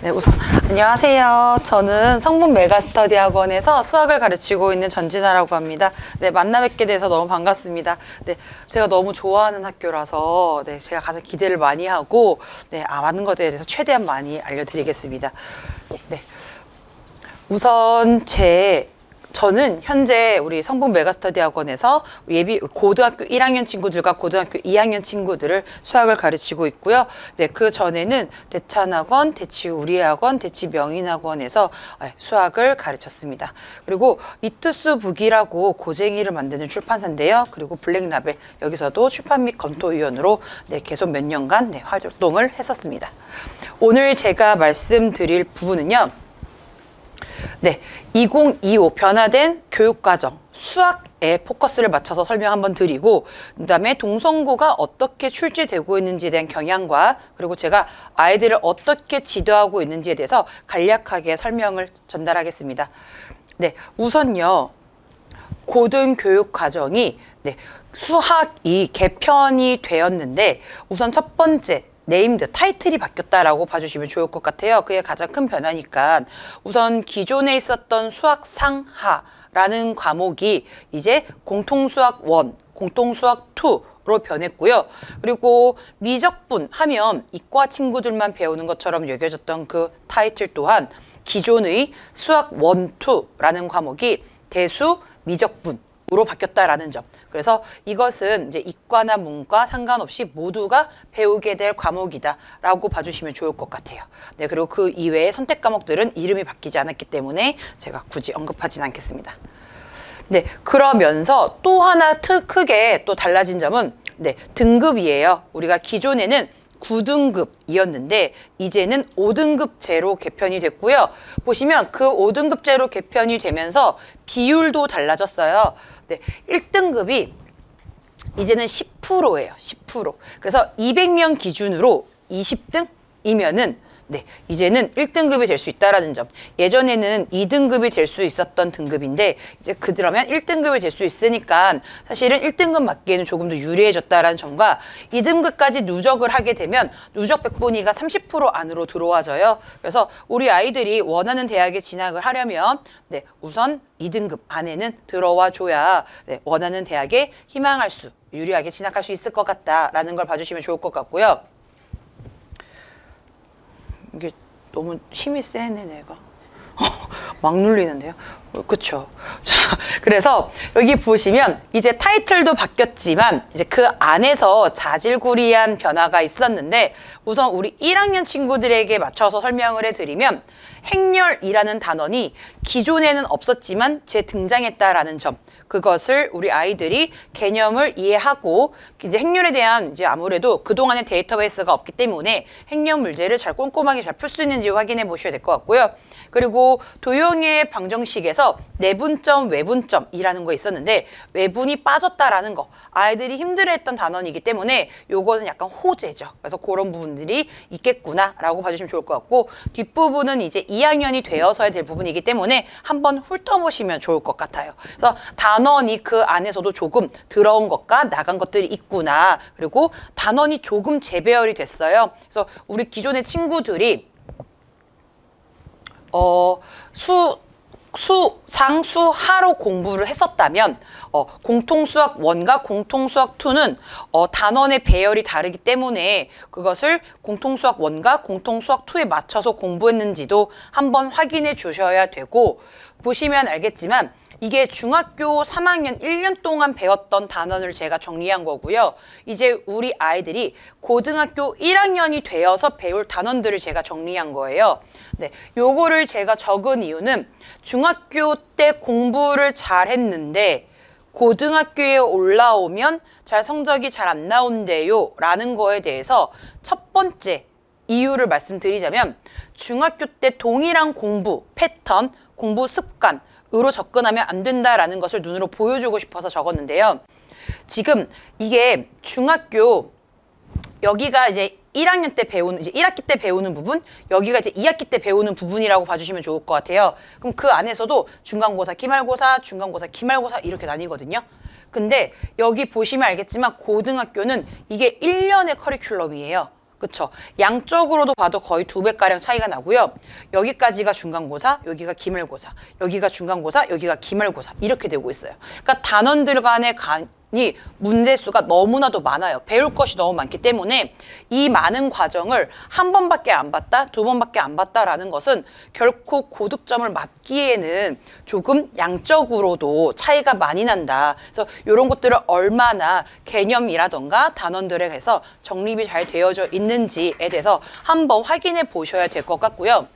네, 우선 안녕하세요. 저는 성분 메가스터디 학원에서 수학을 가르치고 있는 전진아라고 합니다. 네, 만나 뵙게 돼서 너무 반갑습니다. 네, 제가 너무 좋아하는 학교라서 제가 가장 기대를 많이 하고 많은 것에 대해서 최대한 많이 알려드리겠습니다. 네, 우선 저는 현재 우리 성분 메가스터디 학원에서 예비 고등학교 1학년 친구들과 고등학교 2학년 친구들을 수학을 가르치고 있고요. 네, 그 전에는 대찬학원, 대치우리학원, 대치명인학원에서 수학을 가르쳤습니다. 그리고 미투스 북이라고 고쟁이를 만드는 출판사인데요. 그리고 블랙라벨 여기서도 출판 및 검토위원으로 계속 몇 년간 활동을 했었습니다. 오늘 제가 말씀드릴 부분은요. 2025 변화된 교육과정 수학에 포커스를 맞춰서 설명 한번 드리고, 그 다음에 동성고가 어떻게 출제되고 있는지에 대한 경향과, 그리고 제가 아이들을 어떻게 지도하고 있는지에 대해서 간략하게 설명을 전달하겠습니다. 우선요, 고등교육과정이 수학이 개편이 되었는데, 우선 첫 번째 네임드, 타이틀이 바뀌었다라고 봐주시면 좋을 것 같아요. 그게 가장 큰 변화니까 우선 기존에 있었던 수학 상하라는 과목이 이제 공통수학 1, 공통수학 2로 변했고요. 그리고 미적분 하면 이과 친구들만 배우는 것처럼 여겨졌던 그 타이틀 또한 기존의 수학 1, 2라는 과목이 대수, 미적분으로 바뀌었다라는 점. 그래서 이것은 이제 이과나 문과 상관없이 모두가 배우게 될 과목이다 라고 봐주시면 좋을 것 같아요. 그리고 그 이외의 선택 과목들은 이름이 바뀌지 않았기 때문에 제가 굳이 언급하진 않겠습니다. 그러면서 또 하나 크게 또 달라진 점은 등급이에요. 우리가 기존에는 9등급이었는데 이제는 5등급제로 개편이 됐고요. 보시면 그 5등급제로 개편이 되면서 비율도 달라졌어요. 1등급이 이제는 10%예요. 10%. 그래서 200명 기준으로 20등이면은 이제는 1등급이 될 수 있다라는 점. 예전에는 2등급이 될 수 있었던 등급인데 이제 그러면 1등급이 될 수 있으니까 사실은 1등급 맞기에는 조금 더 유리해졌다라는 점과 2등급까지 누적을 하게 되면 누적 백분위가 30% 안으로 들어와져요. 그래서 우리 아이들이 원하는 대학에 진학을 하려면 우선 2등급 안에는 들어와 줘야 원하는 대학에 희망할 수, 유리하게 진학할 수 있을 것 같다라는 걸 봐주시면 좋을 것 같고요. 이게 너무 힘이 세네, 내가. 막 눌리는데요. 그쵸. 자, 그래서 여기 보시면 이제 타이틀도 바뀌었지만 이제 그 안에서 자질구리한 변화가 있었는데, 우선 우리 1학년 친구들에게 맞춰서 설명을 해드리면 행렬이라는 단원이 기존에는 없었지만 재등장했다라는 점. 그것을 우리 아이들이 개념을 이해하고 이제 행렬에 대한 이제 아무래도 그동안의 데이터베이스가 없기 때문에 행렬 문제를 잘 꼼꼼하게 잘 풀 수 있는지 확인해 보셔야 될 것 같고요. 그리고 도형의 방정식에서 내분점, 외분점이라는 거 있었는데 외분이 빠졌다라는 거, 아이들이 힘들어했던 단원이기 때문에 요거는 약간 호재죠. 그래서 그런 부분들이 있겠구나라고 봐주시면 좋을 것 같고, 뒷부분은 이제 2학년이 되어서야 될 부분이기 때문에 한번 훑어보시면 좋을 것 같아요. 그래서 단원이 그 안에서도 조금 들어온 것과 나간 것들이 있구나. 그리고 단원이 조금 재배열이 됐어요. 그래서 우리 기존의 친구들이 상수하로 공부를 했었다면 공통수학 1과 공통수학 2는 단원의 배열이 다르기 때문에 그것을 공통수학 1과 공통수학 2에 맞춰서 공부했는지도 한번 확인해 주셔야 되고, 보시면 알겠지만 이게 중학교 3학년 1년 동안 배웠던 단원을 제가 정리한 거고요. 이제 우리 아이들이 고등학교 1학년이 되어서 배울 단원들을 제가 정리한 거예요. 요거를 제가 적은 이유는 중학교 때 공부를 잘 했는데 고등학교에 올라오면 성적이 잘 안 나온대요 라는 거에 대해서 첫 번째 이유를 말씀드리자면, 중학교 때 동일한 공부 패턴, 공부 습관 으로 접근하면 안 된다라는 것을 눈으로 보여주고 싶어서 적었는데요. 지금 이게 중학교 여기가 이제 1학년 때 배우는, 이제 1학기 때 배우는 부분, 여기가 이제 2학기 때 배우는 부분이라고 봐주시면 좋을 것 같아요. 그럼 그 안에서도 중간고사, 기말고사, 중간고사, 기말고사 이렇게 나뉘거든요. 근데 여기 보시면 알겠지만 고등학교는 이게 1년의 커리큘럼이에요. 그쵸? 양적으로도 봐도 거의 2배가량 차이가 나고요. 여기까지가 중간고사, 여기가 기말고사, 여기가 중간고사, 여기가 기말고사 이렇게 되고 있어요. 그러니까 단원들 간의 이 문제 수가 너무나도 많아요. 배울 것이 너무 많기 때문에 이 많은 과정을 한 번밖에 안 봤다, 2번밖에 안 봤다라는 것은 결코 고득점을 맞기에는 조금 양적으로도 차이가 많이 난다. 그래서 이런 것들을 얼마나 개념이라던가 단원들에 대해서 정립이 잘 되어져 있는지에 대해서 한번 확인해 보셔야 될 것 같고요.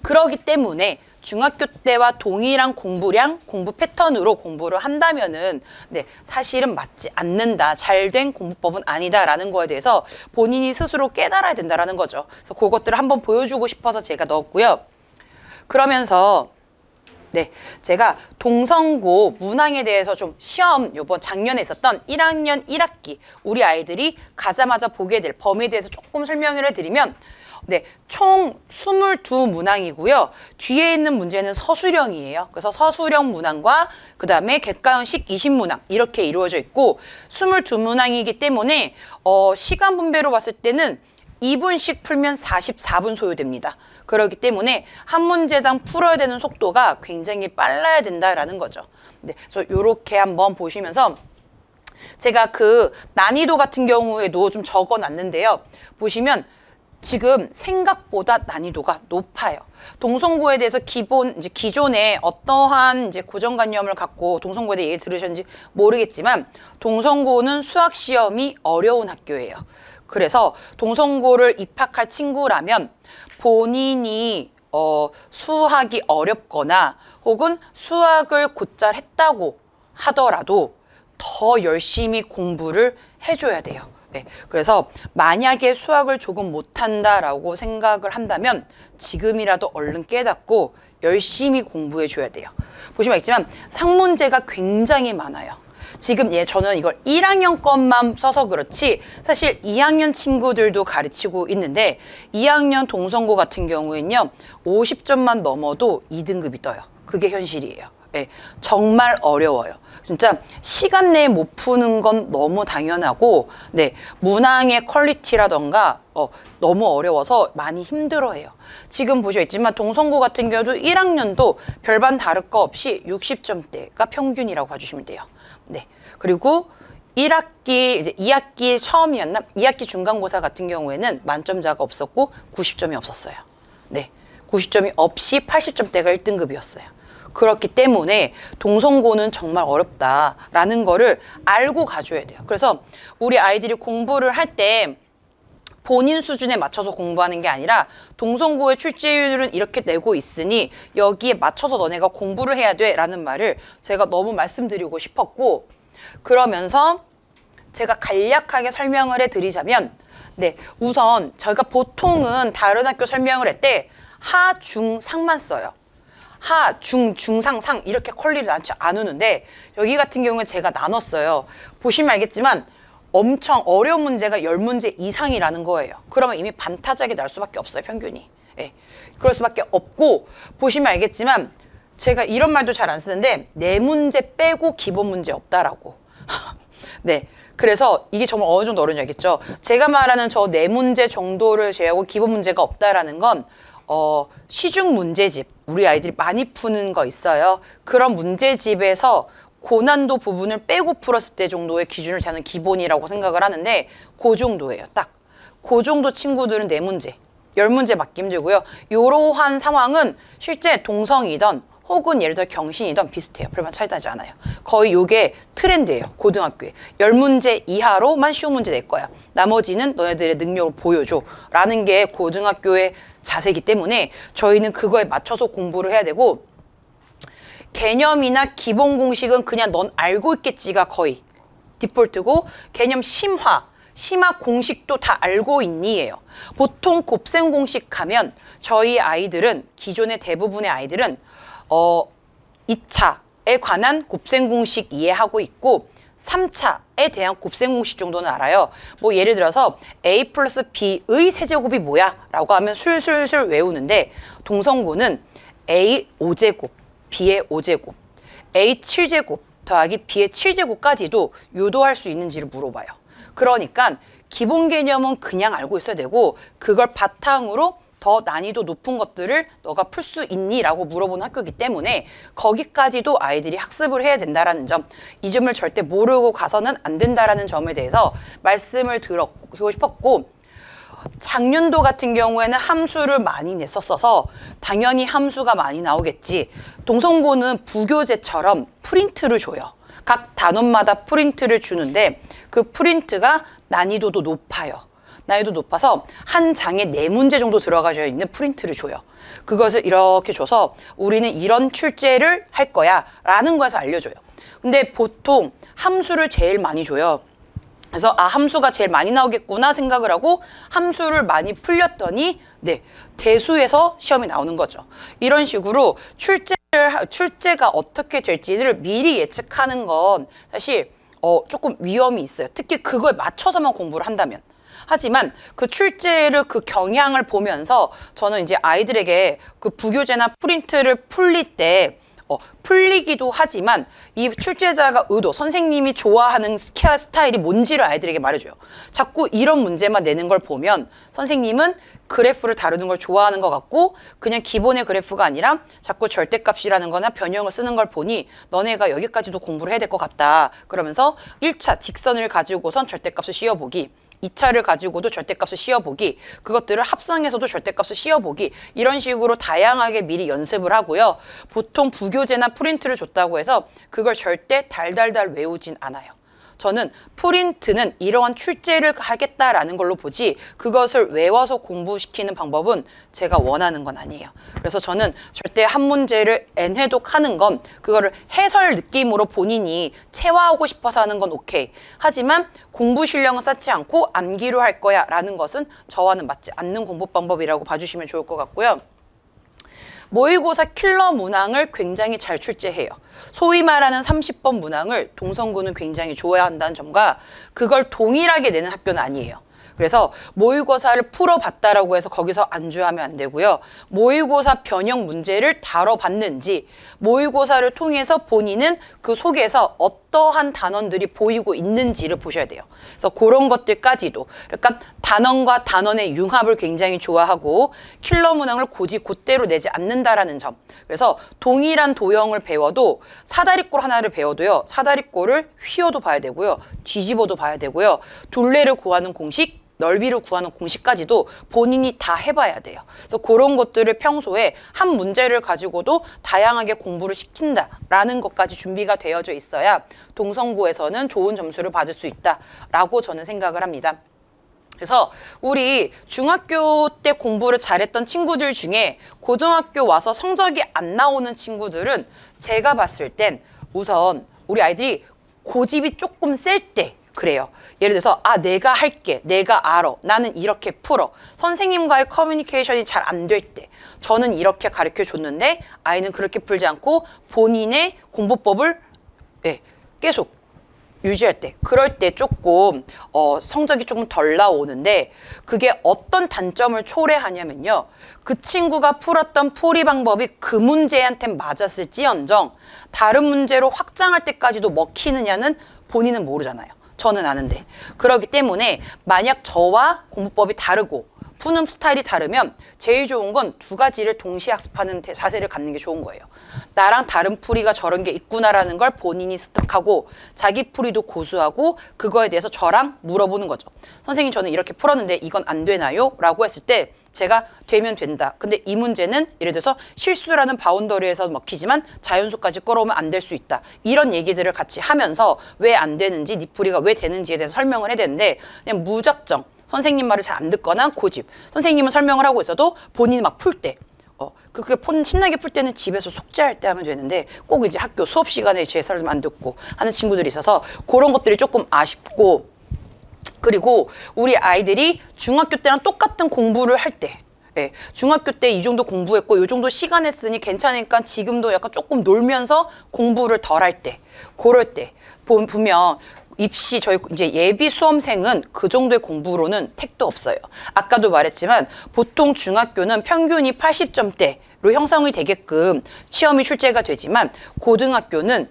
그러기 때문에 중학교 때와 동일한 공부량, 공부 패턴으로 공부를 한다면은 네, 사실은 맞지 않는다. 잘된 공부법은 아니다라는 거에 대해서 본인이 스스로 깨달아야 된다라는 거죠. 그래서 그것들을 한번 보여주고 싶어서 제가 넣었고요. 그러면서 네, 제가 동성고 문항에 대해서 좀 시험 요번 작년에 있었던 1학년 1학기 우리 아이들이 가자마자 보게 될 범위에 대해서 조금 설명을 해드리면 네, 총 22문항이고요. 뒤에 있는 문제는 서술형이에요. 그래서 서술형 문항과 그 다음에 객관식 20문항 이렇게 이루어져 있고 22문항이기 때문에 시간 분배로 봤을 때는 2분씩 풀면 44분 소요됩니다. 그렇기 때문에 한 문제당 풀어야 되는 속도가 굉장히 빨라야 된다라는 거죠. 네, 그래서 이렇게 한번 보시면서 제가 그 난이도 같은 경우에도 좀 적어놨는데요. 보시면 지금 생각보다 난이도가 높아요. 동성고에 대해서 기존에 어떠한 고정관념을 갖고 동성고에 대해 얘기 들으셨는지 모르겠지만 동성고는 수학 시험이 어려운 학교예요. 그래서 동성고를 입학할 친구라면 본인이 수학이 어렵거나 혹은 수학을 곧잘 했다고 하더라도 더 열심히 공부를 해줘야 돼요. 네, 그래서 만약에 수학을 조금 못한다라고 생각을 한다면 지금이라도 얼른 깨닫고 열심히 공부해 줘야 돼요. 보시면 알겠지만 상문제가 굉장히 많아요. 지금 저는 이걸 1학년 것만 써서 그렇지 사실 2학년 친구들도 가르치고 있는데 2학년 동성고 같은 경우에는요 50점만 넘어도 2등급이 떠요. 그게 현실이에요. 네, 정말 어려워요. 진짜 시간 내에 못 푸는 건 너무 당연하고 네, 문항의 퀄리티라던가 너무 어려워서 많이 힘들어해요. 지금 보시겠지만 동성고 같은 경우도 1학년도 별반 다를 거 없이 60점대가 평균이라고 봐주시면 돼요. 네, 그리고 1학기, 이제 2학기 처음이었나? 2학기 중간고사 같은 경우에는 만점자가 없었고 90점이 없었어요. 네, 90점이 없이 80점대가 1등급이었어요. 그렇기 때문에 동성고는 정말 어렵다라는 거를 알고 가줘야 돼요. 그래서 우리 아이들이 공부를 할 때 본인 수준에 맞춰서 공부하는 게 아니라 동성고의 출제율은 이렇게 내고 있으니 여기에 맞춰서 너네가 공부를 해야 돼 라는 말을 제가 너무 말씀드리고 싶었고 그러면서 제가 간략하게 설명을 해드리자면 네, 우선 저희가 보통은 다른 학교 설명을 할 때 하, 중, 상만 써요. 하, 중, 중상, 상 이렇게 퀄리를 나누는데 여기 같은 경우는 제가 나눴어요. 보시면 알겠지만 엄청 어려운 문제가 10문제 이상이라는 거예요. 그러면 이미 반타작이 날 수밖에 없어요, 평균이. 네, 그럴 수밖에 없고 보시면 알겠지만 제가 이런 말도 잘 안 쓰는데 4문제 빼고 기본 문제 없다라고. 네, 그래서 이게 정말 어느 정도 어려운지 알겠죠? 제가 말하는 저 4문제 정도를 제외하고 기본 문제가 없다라는 건 시중 문제집 우리 아이들이 많이 푸는 거 있어요. 그런 문제집에서 고난도 부분을 빼고 풀었을 때 정도의 기준을 저는 기본이라고 생각을 하는데 그 정도예요. 딱 그 정도 친구들은 4문제 10문제 맞기 힘들고요. 이러한 상황은 실제 동성이든 혹은 예를 들어 경신이든 비슷해요. 별반 차이 나지 않아요. 거의 이게 트렌드예요. 고등학교에 10문제 이하로만 쉬운 문제 낼 거야. 나머지는 너네들의 능력을 보여줘 라는 게 고등학교의 자세이기 때문에 저희는 그거에 맞춰서 공부를 해야 되고 개념이나 기본 공식은 그냥 넌 알고 있겠지가 거의 디폴트고 개념 심화 공식도 다 알고 있니예요. 보통 곱셈 공식 하면 저희 아이들은 기존의 대부분의 아이들은 2차에 관한 곱셈 공식 이해하고 있고 3차에 대한 곱셈 공식 정도는 알아요. 뭐 예를 들어서 A 플러스 B의 세제곱이 뭐야? 라고 하면 술술술 외우는데 동성고는 A 5제곱, B의 5제곱, A 7제곱 더하기 B의 7제곱까지도 유도할 수 있는지를 물어봐요. 그러니까 기본 개념은 그냥 알고 있어야 되고 그걸 바탕으로 더 난이도 높은 것들을 너가 풀 수 있니? 라고 물어보는 학교이기 때문에 거기까지도 아이들이 학습을 해야 된다라는 점, 이 점을 절대 모르고 가서는 안 된다라는 점에 대해서 말씀을 드리고 싶었고, 작년도 같은 경우에는 함수를 많이 냈었어서 당연히 함수가 많이 나오겠지. 동성고는 부교재처럼 프린트를 줘요. 각 단원마다 프린트를 주는데 그 프린트가 난이도도 높아요. 난이도 높아서 한 장에 4문제 정도 들어가져 있는 프린트를 줘요. 그것을 이렇게 줘서 우리는 이런 출제를 할 거야 라는 거에서 알려줘요. 근데 보통 함수를 제일 많이 줘요. 그래서 아, 함수가 제일 많이 나오겠구나 생각을 하고 함수를 많이 풀렸더니 네, 대수에서 시험이 나오는 거죠. 이런 식으로 출제가 어떻게 될지를 미리 예측하는 건 사실 조금 위험이 있어요. 특히 그거에 맞춰서만 공부를 한다면. 하지만 그 출제를 그 경향을 보면서 저는 이제 아이들에게 그 부교재나 프린트를 풀릴 때 풀리기도 하지만 이 출제자가 선생님이 좋아하는 스타일이 뭔지를 아이들에게 말해줘요. 자꾸 이런 문제만 내는 걸 보면 선생님은 그래프를 다루는 걸 좋아하는 것 같고 그냥 기본의 그래프가 아니라 자꾸 절대값이라는 거나 변형을 쓰는 걸 보니 너네가 여기까지도 공부를 해야 될 것 같다. 그러면서 1차 직선을 가지고선 절대값을 씌워보기, 2차를 가지고도 절대값을 씌워보기, 그것들을 합성해서도 절대값을 씌워보기, 이런 식으로 다양하게 미리 연습을 하고요. 보통 부교재나 프린트를 줬다고 해서 그걸 절대 달달달 외우진 않아요. 저는 프린트는 이러한 출제를 하겠다라는 걸로 보지 그것을 외워서 공부시키는 방법은 제가 원하는 건 아니에요. 그래서 저는 절대 한 문제를 N회독하는 건 그거를 해설 느낌으로 본인이 체화하고 싶어서 하는 건 오케이. 하지만 공부 실력은 쌓지 않고 암기로 할 거야 라는 것은 저와는 맞지 않는 공부 방법이라고 봐주시면 좋을 것 같고요. 모의고사 킬러 문항을 굉장히 잘 출제해요. 소위 말하는 30번 문항을 동성고는 굉장히 좋아야 한다는 점과 그걸 동일하게 내는 학교는 아니에요. 그래서 모의고사를 풀어봤다라고 해서 거기서 안주하면 안 되고요. 모의고사 변형 문제를 다뤄봤는지, 모의고사를 통해서 본인은 그 속에서 어떠한 단원들이 보이고 있는지를 보셔야 돼요. 그래서 그런 것들까지도, 그러니까 단원과 단원의 융합을 굉장히 좋아하고 킬러 문항을 곧이 곧대로 내지 않는다라는 점. 그래서 동일한 도형을 배워도 사다리꼴 하나를 배워도요. 사다리꼴을 휘어도 봐야 되고요. 뒤집어도 봐야 되고요. 둘레를 구하는 공식, 넓이를 구하는 공식까지도 본인이 다 해봐야 돼요. 그래서 그런 것들을 평소에 한 문제를 가지고도 다양하게 공부를 시킨다라는 것까지 준비가 되어져 있어야 동성고에서는 좋은 점수를 받을 수 있다라고 저는 생각을 합니다. 그래서 우리 중학교 때 공부를 잘했던 친구들 중에 고등학교 와서 성적이 안 나오는 친구들은 제가 봤을 땐 우선 우리 아이들이 고집이 조금 셀 때 그래요. 예를 들어서 아, 내가 할게, 내가 알아, 나는 이렇게 풀어. 선생님과의 커뮤니케이션이 잘 안 될 때, 저는 이렇게 가르쳐 줬는데 아이는 그렇게 풀지 않고 본인의 공부법을 계속 유지할 때, 그럴 때 조금 성적이 조금 덜 나오는데, 그게 어떤 단점을 초래하냐면요, 그 친구가 풀었던 풀이 방법이 그 문제한테 맞았을지언정 다른 문제로 확장할 때까지도 먹히느냐는 본인은 모르잖아요. 저는 아는데. 그렇기 때문에 만약 저와 공부법이 다르고 푸는 스타일이 다르면 제일 좋은 건 두 가지를 동시에 학습하는 자세를 갖는 게 좋은 거예요. 나랑 다른 풀이가 저런 게 있구나라는 걸 본인이 습득하고 자기 풀이도 고수하고 그거에 대해서 저랑 물어보는 거죠. 선생님, 저는 이렇게 풀었는데 이건 안 되나요? 라고 했을 때 제가 되면 된다. 근데 이 문제는 예를 들어서 실수라는 바운더리에서 먹히지만 자연수까지 끌어오면 안 될 수 있다. 이런 얘기들을 같이 하면서 왜 안 되는지, 네 풀이가 왜 되는지에 대해서 설명을 해야 되는데 그냥 무작정 선생님 말을 잘 안 듣거나 고집. 선생님은 설명을 하고 있어도 본인이 막 풀 때, 그렇게 신나게 풀 때는 집에서 숙제할 때 하면 되는데 꼭 이제 학교 수업 시간에 제 설명 안 듣고 하는 친구들이 있어서 그런 것들이 조금 아쉽고, 그리고 우리 아이들이 중학교 때랑 똑같은 공부를 할 때, 중학교 때 이 정도 공부했고 이 정도 시간 했으니 괜찮으니까 지금도 약간 조금 놀면서 공부를 덜 할 때, 그럴 때 보면 입시, 저희 이제 예비 수험생은 그 정도의 공부로는 택도 없어요. 아까도 말했지만 보통 중학교는 평균이 80점대로 형성이 되게끔 시험이 출제가 되지만 고등학교는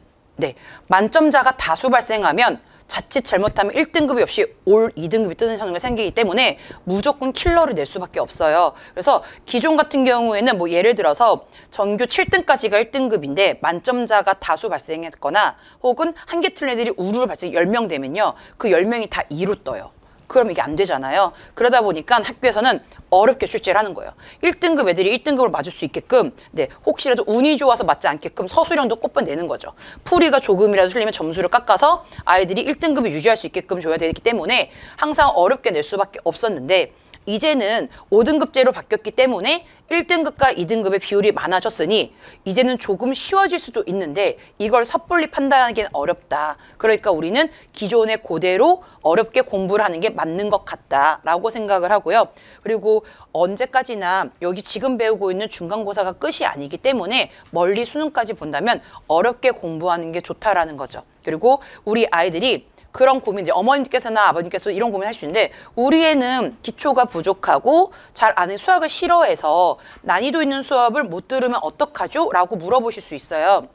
만점자가 다수 발생하면 자칫 잘못하면 1등급이 없이 올 2등급이 뜨는 상황이 생기기 때문에 무조건 킬러를 낼 수밖에 없어요. 그래서 기존 같은 경우에는 뭐 예를 들어서 전교 7등까지가 1등급인데 만점자가 다수 발생했거나 혹은 한 개 틀린 애들이 우르르 발생 10명 되면요. 그 10명이 다 2로 떠요. 그럼 이게 안 되잖아요. 그러다 보니까 학교에서는 어렵게 출제를 하는 거예요. 1등급 애들이 1등급을 맞을 수 있게끔 네, 혹시라도 운이 좋아서 맞지 않게끔 서술형도 꼽아내는 거죠. 풀이가 조금이라도 틀리면 점수를 깎아서 아이들이 1등급을 유지할 수 있게끔 줘야 되기 때문에 항상 어렵게 낼 수밖에 없었는데 이제는 5등급제로 바뀌었기 때문에 1등급과 2등급의 비율이 많아졌으니 이제는 조금 쉬워질 수도 있는데 이걸 섣불리 판단하기는 어렵다. 그러니까 우리는 기존의 그대로 어렵게 공부를 하는 게 맞는 것 같다라고 생각을 하고요. 그리고 언제까지나 여기 지금 배우고 있는 중간고사가 끝이 아니기 때문에 멀리 수능까지 본다면 어렵게 공부하는 게 좋다라는 거죠. 그리고 우리 아이들이 그런 고민, 이제 어머님께서나 아버님께서 이런 고민 할 수 있는데 우리 애는 기초가 부족하고 잘 아는 수학을 싫어해서 난이도 있는 수업을 못 들으면 어떡하죠? 라고 물어보실 수 있어요.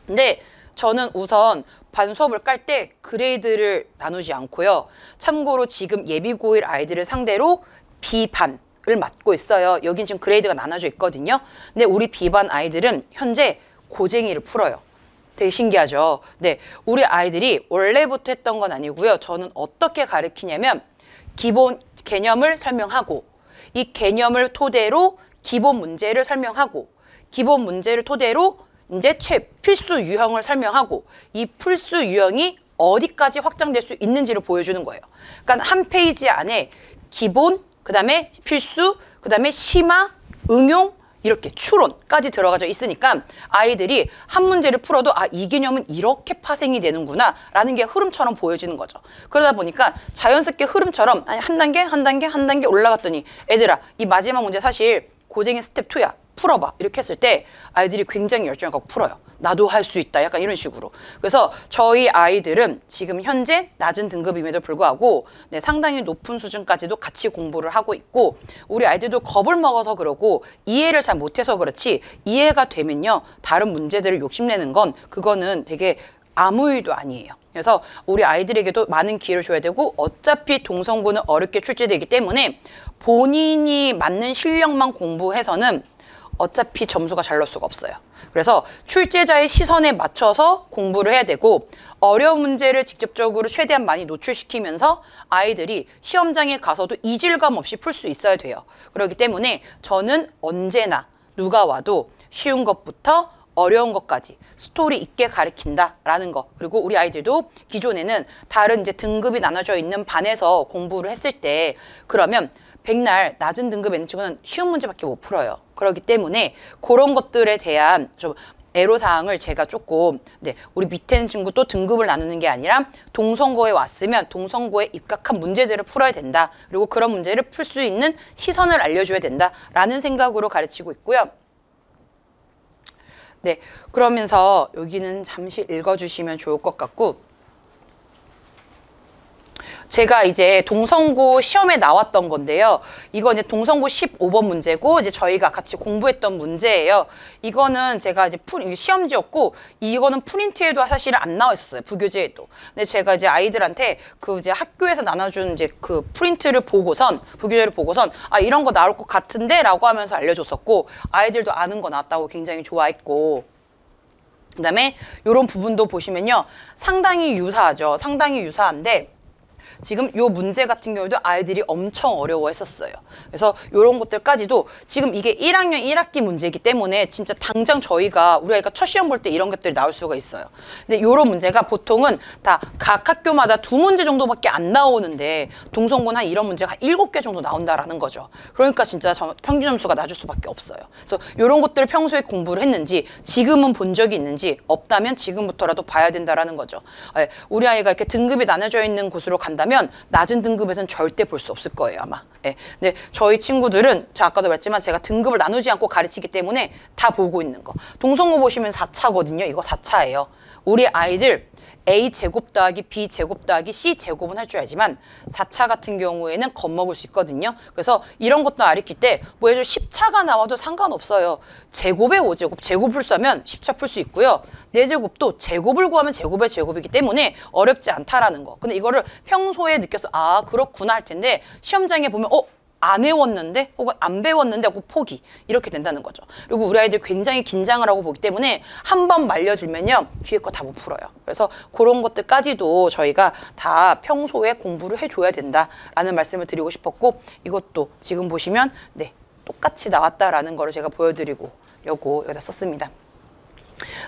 근데 저는 우선 반 수업을 깔 때 그레이드를 나누지 않고요. 참고로 지금 예비고1 아이들을 상대로 B반을 맡고 있어요. 여긴 지금 그레이드가 나눠져 있거든요. 근데 우리 B반 아이들은 현재 고쟁이를 풀어요. 되게 신기하죠. 네, 우리 아이들이 원래부터 했던 건 아니고요. 저는 어떻게 가르치냐면 기본 개념을 설명하고 이 개념을 토대로 기본 문제를 설명하고 기본 문제를 토대로 이제 필수 유형을 설명하고 이 필수 유형이 어디까지 확장될 수 있는지를 보여주는 거예요. 그러니까 한 페이지 안에 기본, 그다음에 필수, 그다음에 심화, 응용, 이렇게 추론까지 들어가져 있으니까 아이들이 한 문제를 풀어도 아, 이 개념은 이렇게 파생이 되는구나 라는 게 흐름처럼 보여지는 거죠. 그러다 보니까 자연스럽게 흐름처럼 한 단계 한 단계 한 단계 올라갔더니 애들아 이 마지막 문제 사실 고쟁이 스텝 2야. 풀어봐. 이렇게 했을 때 아이들이 굉장히 열정을 갖고 풀어요. 나도 할 수 있다. 약간 이런 식으로. 그래서 저희 아이들은 지금 현재 낮은 등급임에도 불구하고 네, 상당히 높은 수준까지도 같이 공부를 하고 있고 우리 아이들도 겁을 먹어서 그러고 이해를 잘 못해서 그렇지 이해가 되면요. 다른 문제들을 욕심내는 건 그거는 되게 아무 일도 아니에요. 그래서 우리 아이들에게도 많은 기회를 줘야 되고 어차피 동성고는 어렵게 출제되기 때문에 본인이 맞는 실력만 공부해서는 어차피 점수가 잘 나올 수가 없어요. 그래서 출제자의 시선에 맞춰서 공부를 해야 되고 어려운 문제를 직접적으로 최대한 많이 노출시키면서 아이들이 시험장에 가서도 이질감 없이 풀 수 있어야 돼요. 그렇기 때문에 저는 언제나 누가 와도 쉬운 것부터 어려운 것까지 스토리 있게 가르친다라는 거. 그리고 우리 아이들도 기존에는 다른 이제 등급이 나눠져 있는 반에서 공부를 했을 때 그러면 백날 낮은 등급 있는 친구는 쉬운 문제밖에 못 풀어요. 그렇기 때문에 그런 것들에 대한 좀 애로사항을 제가 조금 네, 우리 밑에 있는 친구 또 등급을 나누는 게 아니라 동성고에 왔으면 동성고에 입각한 문제들을 풀어야 된다. 그리고 그런 문제를 풀 수 있는 시선을 알려줘야 된다라는 생각으로 가르치고 있고요. 네, 그러면서 여기는 잠시 읽어주시면 좋을 것 같고 제가 이제 동성고 시험에 나왔던 건데요. 이거 이제 동성고 15번 문제고 이제 저희가 같이 공부했던 문제예요. 이거는 제가 이제 시험지였고 이거는 프린트에도 사실은 안 나와 있었어요. 부교재에도. 근데 제가 이제 아이들한테 그 이제 학교에서 나눠준 이제 그 프린트를 보고선 부교재를 보고선 아 이런 거 나올 것 같은데라고 하면서 알려줬었고 아이들도 아는 거 나왔다고 굉장히 좋아했고. 그다음에 이런 부분도 보시면요. 상당히 유사하죠. 상당히 유사한데 지금 요 문제 같은 경우도 아이들이 엄청 어려워했었어요. 그래서 이런 것들까지도 지금 이게 1학년 1학기 문제이기 때문에 진짜 당장 저희가 우리 아이가 첫 시험 볼 때 이런 것들이 나올 수가 있어요. 근데 이런 문제가 보통은 다 각 학교마다 2문제 정도밖에 안 나오는데 동성고는 한 이런 문제가 한 7개 정도 나온다라는 거죠. 그러니까 진짜 평균 점수가 낮을 수밖에 없어요. 그래서 이런 것들을 평소에 공부를 했는지 지금은 본 적이 있는지 없다면 지금부터라도 봐야 된다라는 거죠. 우리 아이가 이렇게 등급이 나눠져 있는 곳으로 간다면 낮은 등급에서는 절대 볼 수 없을 거예요 아마. 예. 근데 저희 친구들은 제가 아까도 말했지만 제가 등급을 나누지 않고 가르치기 때문에 다 보고 있는 거. 동성고 보시면 4차거든요. 이거 4차예요. 우리 아이들 A제곱 더하기 B제곱 더하기 C제곱은 할 줄 알지만 4차 같은 경우에는 겁먹을 수 있거든요. 그래서 이런 것도 가르칠 때 뭐 예를 들어 10차가 나와도 상관없어요. 제곱에 5제곱, 제곱을 써면 10차 풀 수 있고요. 4제곱도 제곱을 구하면 제곱의 제곱이기 때문에 어렵지 않다라는 거. 근데 이거를 평소에 느껴서 아 그렇구나 할 텐데 시험장에 보면 안 외웠는데 혹은 안 배웠는데 하고 포기 이렇게 된다는 거죠. 그리고 우리 아이들 굉장히 긴장을 하고 보기 때문에 한 번 말려들면요 뒤에 거 다 못 풀어요. 그래서 그런 것들까지도 저희가 다 평소에 공부를 해줘야 된다라는 말씀을 드리고 싶었고 이것도 지금 보시면 네 똑같이 나왔다라는 거를 제가 보여드리고 여기다 썼습니다.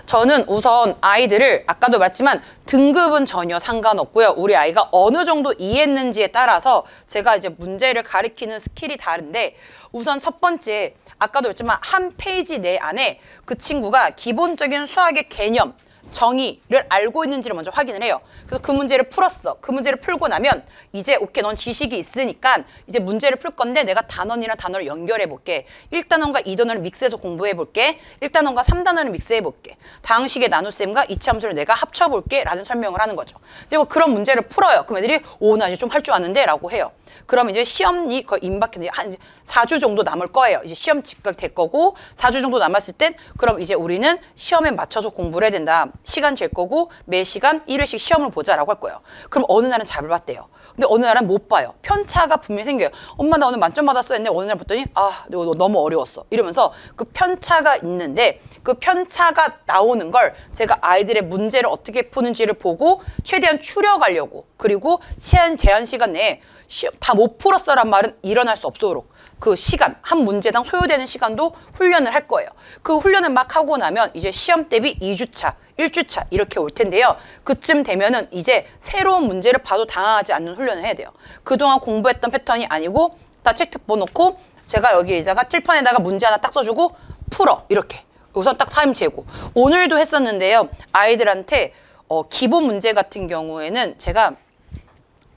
저는 우선 아이들을 아까도 말했지만 등급은 전혀 상관없고요. 우리 아이가 어느 정도 이해했는지에 따라서 제가 이제 문제를 가리키는 스킬이 다른데 우선 첫 번째 아까도 했지만 한 페이지 내 안에 그 친구가 기본적인 수학의 개념 정의를 알고 있는지를 먼저 확인을 해요. 그래서 그 문제를 풀었어. 그 문제를 풀고 나면 이제 오케이 넌 지식이 있으니까 이제 문제를 풀 건데 내가 단원이랑 단원을 연결해 볼게. 1단원과 2단원을 믹스해서 공부해 볼게. 1단원과 3단원을 믹스해 볼게. 다항식의 나눗셈과 이차 함수를 내가 합쳐 볼게 라는 설명을 하는 거죠. 이제 뭐 그런 문제를 풀어요. 그럼 애들이 나 이제 좀 할 줄 아는데 라고 해요. 그럼 이제 시험이 거의 임박해서 한 4주 정도 남을 거예요. 이제 시험 직각 될 거고 4주 정도 남았을 땐 그럼 이제 우리는 시험에 맞춰서 공부를 해야 된다. 시간 잴 거고 매 시간 1회씩 시험을 보자라고 할 거예요. 그럼 어느 날은 잘 봤대요. 근데 어느 날은 못 봐요. 편차가 분명히 생겨요. 엄마 나 오늘 만점 받았어 했는데 어느 날 봤더니 이거 너무 어려웠어. 이러면서 그 편차가 있는데 그 편차가 나오는 걸 제가 아이들의 문제를 어떻게 푸는지를 보고 최대한 추려가려고 그리고 제한 시간 내에 다 못 풀었어란 말은 일어날 수 없도록 그 시간, 한 문제당 소요되는 시간도 훈련을 할 거예요. 그 훈련을 막 하고 나면 이제 시험 대비 2주차, 1주차 이렇게 올 텐데요. 그쯤 되면은 이제 새로운 문제를 봐도 당황하지 않는 훈련을 해야 돼요. 그동안 공부했던 패턴이 아니고 다 책특보 놓고 제가 여기에다가 칠판에다가 문제 하나 딱 써주고 풀어 이렇게. 우선 딱 타임 재고. 오늘도 했었는데요. 아이들한테 기본 문제 같은 경우에는 제가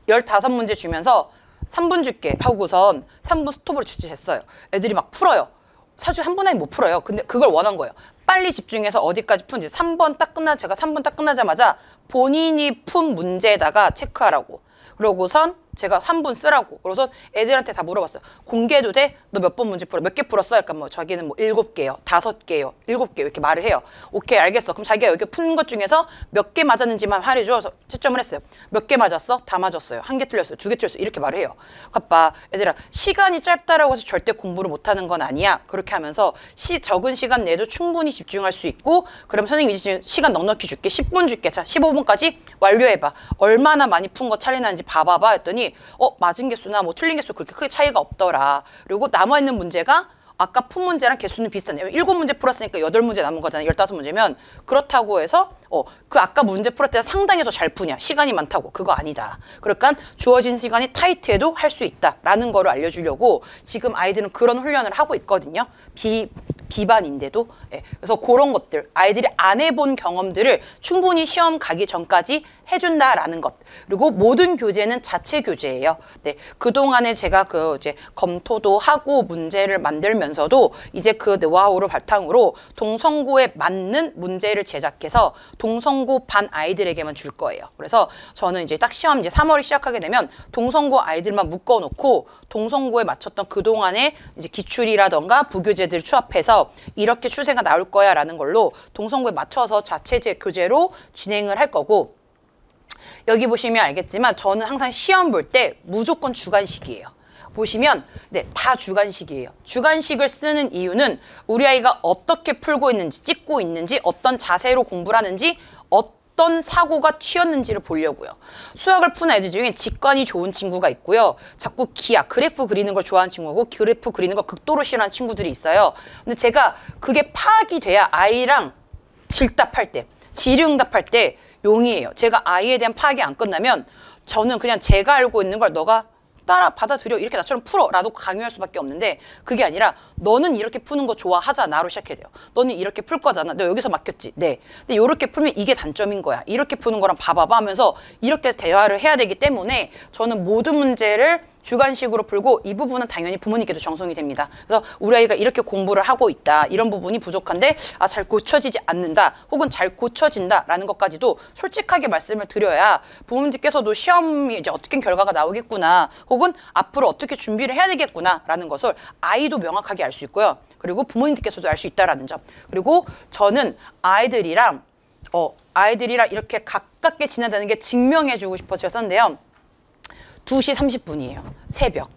15문제 주면서 3분 줄게 하고선 3분 스톱으로 지시했어요. 애들이 막 풀어요. 사실 한 분 안에 못 풀어요. 근데 그걸 원한 거예요. 빨리 집중해서 어디까지 푼지. 제가 3분 딱 끝나자마자 본인이 푼 문제에다가 체크하라고. 그러고선 제가 3분 쓰라고. 그래서 애들한테 다 물어봤어요. 공개해도 돼? 너 몇 번 문제 풀어? 몇 개 풀었어? 그러니까 뭐 자기는 뭐 7개요, 5개요, 7개 이렇게 말을 해요. 오케이 알겠어. 그럼 자기가 여기 푼 것 중에서 몇 개 맞았는지만 말해줘서 채점을 했어요. 몇 개 맞았어? 다 맞았어요. 1개 틀렸어요. 2개 틀렸어요. 이렇게 말을 해요. 아빠 얘들아 시간이 짧다라고 해서 절대 공부를 못하는 건 아니야. 그렇게 하면서 적은 시간 내에도 충분히 집중할 수 있고 그럼 선생님이 이제 시간 넉넉히 줄게. 10분 줄게. 자 15분까지 완료해봐. 얼마나 많이 푼 거 차례 나는지 봐봐봐 했더니 맞은 개수나 뭐 틀린 개수 그렇게 크게 차이가 없더라. 그리고 남아있는 문제가 아까 푼 문제랑 개수는 비슷하네요. 7문제 풀었으니까 8문제 남은 거잖아요. 15문제면. 그렇다고 해서 그 아까 문제 풀었을 때는 상당히 더 잘 푸냐. 시간이 많다고. 그거 아니다. 그러니까 주어진 시간이 타이트해도 할 수 있다라는 거를 알려주려고 지금 아이들은 그런 훈련을 하고 있거든요. 비반인데도. 예. 그래서 그런 것들 아이들이 안 해본 경험들을 충분히 시험 가기 전까지 해준다라는 것. 그리고 모든 교재는 자체 교재예요. 네, 그동안에 제가 이제 검토도 하고 문제를 만들면서도 이제 그 노하우를 바탕으로 동성고에 맞는 문제를 제작해서 동성고 반 아이들에게만 줄 거예요. 그래서 저는 이제 딱 시험 이제 3월이 시작하게 되면 동성고 아이들만 묶어놓고 동성고에 맞췄던 그동안의 이제 기출이라던가 부교재들 추합해서 이렇게 추세가 나올 거야라는 걸로 동성고에 맞춰서 자체 교재로 진행을 할 거고 여기 보시면 알겠지만 저는 항상 시험 볼 때 무조건 주관식이에요. 보시면 다 주관식이에요. 주관식을 쓰는 이유는 우리 아이가 어떻게 풀고 있는지 찍고 있는지 어떤 자세로 공부를 하는지 어떤 사고가 튀었는지를 보려고요. 수학을 푸는 애들 중에 직관이 좋은 친구가 있고요. 자꾸 그래프 그리는 걸 좋아하는 친구고 그래프 그리는 걸 극도로 싫어하는 친구들이 있어요. 근데 제가 그게 파악이 돼야 아이랑 질답할 때, 질의응답할 때 용이에요. 제가 아이에 대한 파악이 안 끝나면 저는 그냥 제가 알고 있는 걸 너가 따라 받아들여 이렇게 나처럼 풀어 라고 강요할 수밖에 없는데 그게 아니라 너는 이렇게 푸는 거 좋아하잖아로 시작해야 돼요. 너는 이렇게 풀 거잖아. 너 여기서 맡겼지? 네. 근데 이렇게 풀면 이게 단점인 거야. 이렇게 푸는 거랑 봐봐봐 하면서 이렇게 대화를 해야 되기 때문에 저는 모든 문제를 주관식으로 풀고 이 부분은 당연히 부모님께도 전송이 됩니다. 그래서 우리 아이가 이렇게 공부를 하고 있다. 이런 부분이 부족한데 잘 고쳐지지 않는다. 혹은 잘 고쳐진다라는 것까지도 솔직하게 말씀을 드려야 부모님께서도 시험이 이제 어떻게 결과가 나오겠구나. 혹은 앞으로 어떻게 준비를 해야 되겠구나라는 것을 아이도 명확하게 알 수 있고요. 그리고 부모님께서도 알 수 있다라는 점. 그리고 저는 아이들이랑 이렇게 가깝게 지낸다는 게 증명해주고 싶어서 제가 썼는데요. 2시 30분이에요. 새벽.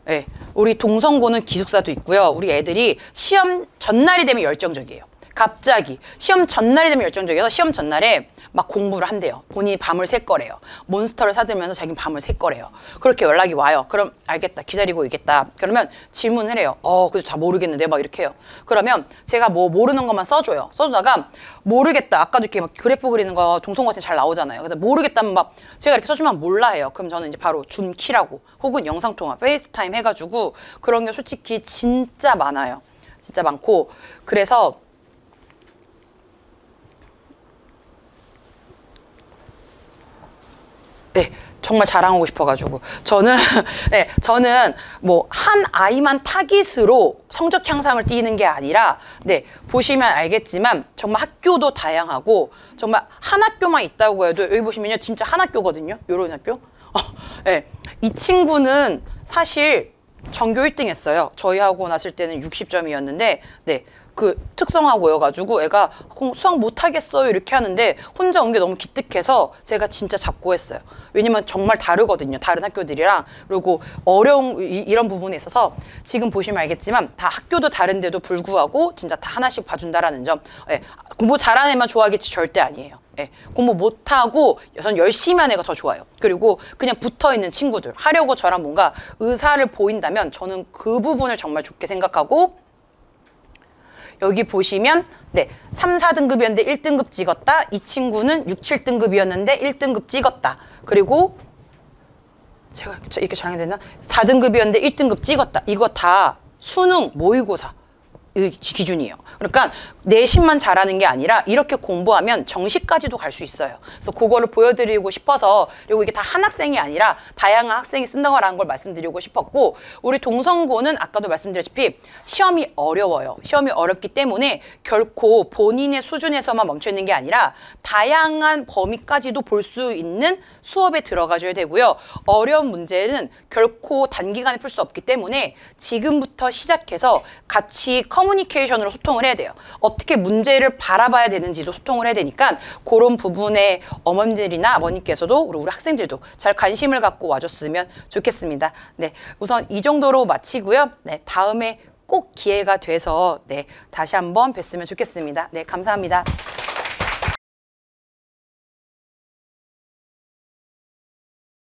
네. 우리 동성고는 기숙사도 있고요. 우리 애들이 시험 전날이 되면 열정적이에요. 갑자기 시험 전날이 되면 열정적이어서 시험 전날에 막 공부를 한대요. 본인이 밤을 샐 거래요. 몬스터를 사들면서 자기는 밤을 샐 거래요. 그렇게 연락이 와요. 그럼 알겠다. 기다리고 있겠다. 그러면 질문을 해요. 그래서 다 모르겠는데 막 이렇게 해요. 그러면 제가 뭐 모르는 것만 써줘요. 써주다가 모르겠다. 아까도 이렇게 막 그래프 그리는 거 동성고 같은 잘 나오잖아요. 그래서 모르겠다면 막 제가 이렇게 써주면 몰라 해요. 그럼 저는 이제 바로 줌 키라고 혹은 영상통화, 페이스타임 해가지고 그런 게 솔직히 진짜 많아요. 진짜 많고 그래서 네, 정말 자랑하고 싶어가지고 저는 뭐 한 아이만 타깃으로 성적 향상을 띄는 게 아니라 보시면 알겠지만 정말 학교도 다양하고 정말 한 학교만 있다고 해도 여기 보시면요 진짜 한 학교거든요. 요런 학교. 이 친구는 사실 전교 1등 했어요. 저희 하고 났을 때는 60점이었는데 그 특성화고여가지고 애가 수학 못하겠어요 이렇게 하는데 혼자 온 게 너무 기특해서 제가 진짜 잡고 했어요. 왜냐면 정말 다르거든요. 다른 학교들이랑. 그리고 어려운 이런 부분에 있어서 지금 보시면 알겠지만 다 학교도 다른데도 불구하고 진짜 다 하나씩 봐준다라는 점. 공부 잘하는 애만 좋아하겠지 절대 아니에요. 공부 못하고 저는 열심히 하는 애가 더 좋아요. 그리고 그냥 붙어있는 친구들 하려고 저랑 뭔가 의사를 보인다면 저는 그 부분을 정말 좋게 생각하고 여기 보시면 3, 4등급이었는데 1등급 찍었다. 이 친구는 6, 7등급이었는데 1등급 찍었다. 그리고 제가 이렇게 자랑이 되나? 4등급이었는데 1등급 찍었다. 이거 다 수능 모의고사 기준이에요. 그러니까 내신만 잘하는 게 아니라 이렇게 공부하면 정시까지도 갈 수 있어요. 그래서 그거를 보여드리고 싶어서 그리고 이게 다 한 학생이 아니라 다양한 학생이 쓴다라는 걸 말씀드리고 싶었고 우리 동성고는 아까도 말씀드렸다시피 시험이 어려워요. 시험이 어렵기 때문에 결코 본인의 수준에서만 멈춰 있는 게 아니라 다양한 범위까지도 볼 수 있는 수업에 들어가줘야 되고요. 어려운 문제는 결코 단기간에 풀 수 없기 때문에 지금부터 시작해서 같이 커뮤니케이션으로 소통을 해야 돼요. 어떻게 문제를 바라봐야 되는지도 소통을 해야 되니까 그런 부분에 어머님들이나 아버님께서도 우리 학생들도 잘 관심을 갖고 와줬으면 좋겠습니다. 우선 이 정도로 마치고요. 다음에 꼭 기회가 돼서 다시 한번 뵀으면 좋겠습니다. 감사합니다.